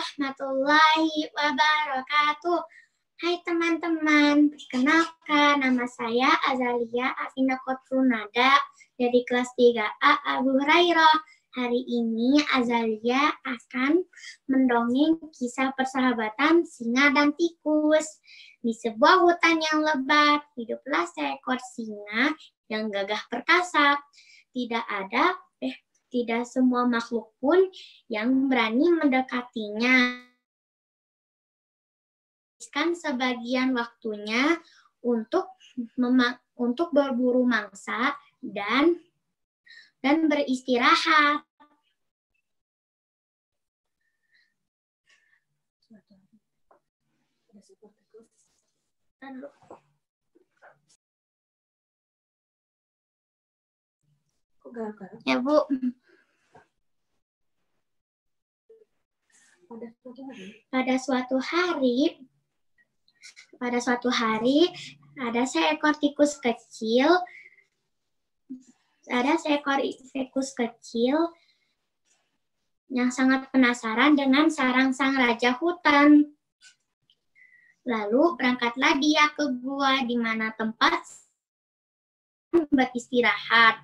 warahmatullahi wabarakatuh. Hai teman-teman, perkenalkan nama saya Azalia Afina Kotrunada dari kelas 3A Abu Hurairah. Hari ini Azalia akan mendongeng kisah persahabatan singa dan tikus. Di sebuah hutan yang lebat, hiduplah seekor singa yang gagah perkasa. Tidak semua makhluk pun yang berani mendekatinya. Sebagian waktunya untuk berburu mangsa dan beristirahat. Ya, Bu. Pada suatu hari ada seekor tikus kecil yang sangat penasaran dengan sarang sang raja hutan. Lalu berangkatlah dia ke gua di mana tempat beristirahat.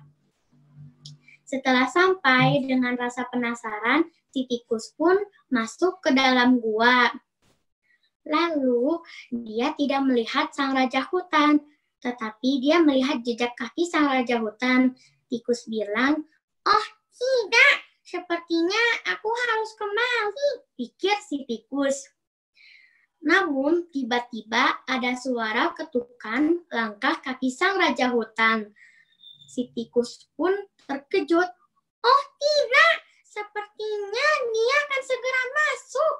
Setelah sampai dengan rasa penasaran, si tikus pun masuk ke dalam gua. Lalu dia tidak melihat sang raja hutan, tetapi dia melihat jejak kaki sang raja hutan. Tikus bilang, "Oh tidak, sepertinya aku harus kembali," pikir si tikus. Namun tiba-tiba ada suara ketukan langkah kaki sang raja hutan. Si tikus pun terkejut. "Oh tidak, sepertinya dia akan segera masuk.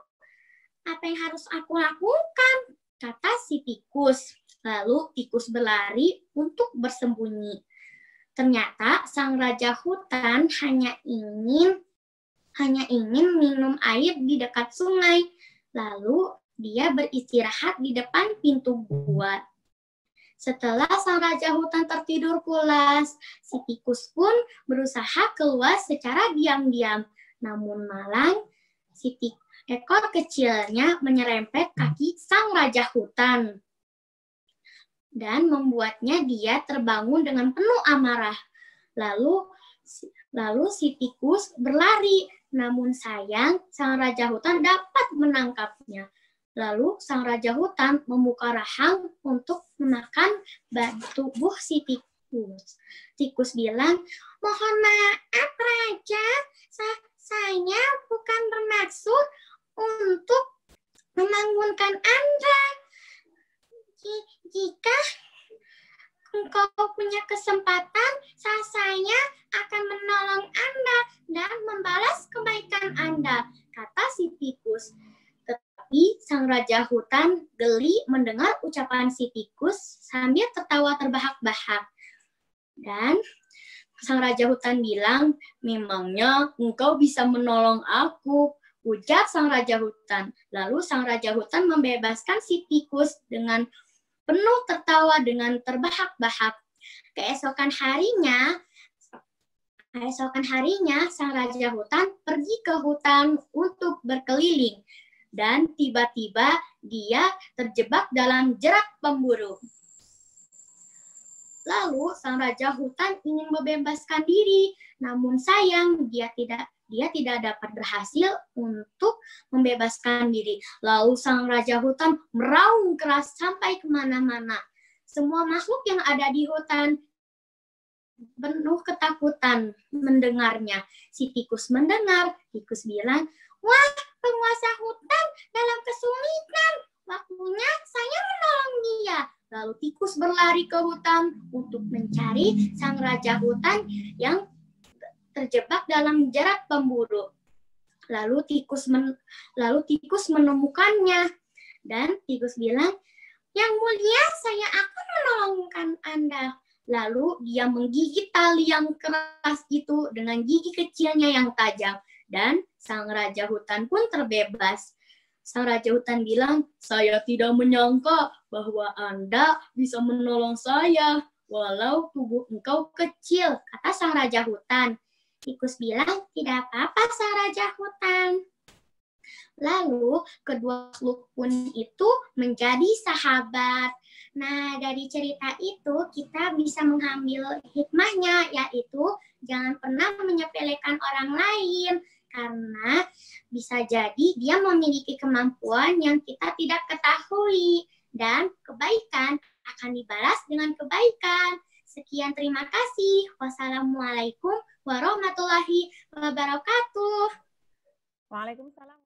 Apa yang harus aku lakukan?" kata si tikus. Lalu tikus berlari untuk bersembunyi. Ternyata sang raja hutan hanya ingin minum air di dekat sungai. Lalu dia beristirahat di depan pintu gua. Setelah sang raja hutan tertidur pulas, si tikus pun berusaha keluar secara diam-diam. Namun malang, ekor kecilnya menyerempet kaki sang raja hutan dan membuatnya dia terbangun dengan penuh amarah. Lalu si tikus berlari, namun sayang sang raja hutan dapat menangkapnya. Lalu sang raja hutan membuka rahang untuk memakan tubuh si tikus. Tikus bilang, "Mohon maaf raja, saya bukan bermaksud untuk membangunkan Anda. Jika engkau punya kesempatan, saya akan menolong Anda dan membalas kebaikan Anda," kata si tikus. Tetapi sang raja hutan geli mendengar ucapan si tikus sambil tertawa terbahak-bahak. Dan sang raja hutan bilang, "Memangnya engkau bisa menolong aku?" ujar sang raja hutan. Lalu sang raja hutan membebaskan si tikus dengan penuh tertawa dengan terbahak-bahak. Keesokan harinya, sang raja hutan pergi ke hutan untuk berkeliling. Dan tiba-tiba dia terjebak dalam jerat pemburu. Lalu sang raja hutan ingin membebaskan diri, namun sayang dia tidak dapat berhasil untuk membebaskan diri. Lalu sang raja hutan meraung keras sampai kemana-mana. Semua makhluk yang ada di hutan penuh ketakutan mendengarnya. Si tikus mendengar, tikus bilang, "Wah, penguasa hutan dalam kesulitan. Waktunya saya menolong dia." Lalu tikus berlari ke hutan untuk mencari sang raja hutan yang terjebak dalam jerat pemburu. Lalu tikus menemukannya. Dan tikus bilang, "Yang mulia, saya akan menolongkan Anda." Lalu dia menggigit tali yang keras itu dengan gigi kecilnya yang tajam. Dan sang raja hutan pun terbebas. Sang raja hutan bilang, "Saya tidak menyangka bahwa Anda bisa menolong saya, walau tubuh engkau kecil," kata sang raja hutan. Tikus bilang, "Tidak apa-apa sang raja hutan." Lalu kedua makhluk pun itu menjadi sahabat. Nah, dari cerita itu kita bisa mengambil hikmahnya, yaitu jangan pernah menyepelekan orang lain, karena bisa jadi dia memiliki kemampuan yang kita tidak ketahui, dan kebaikan akan dibalas dengan kebaikan. Sekian, terima kasih. Wassalamualaikum warahmatullahi wabarakatuh. Waalaikumsalam.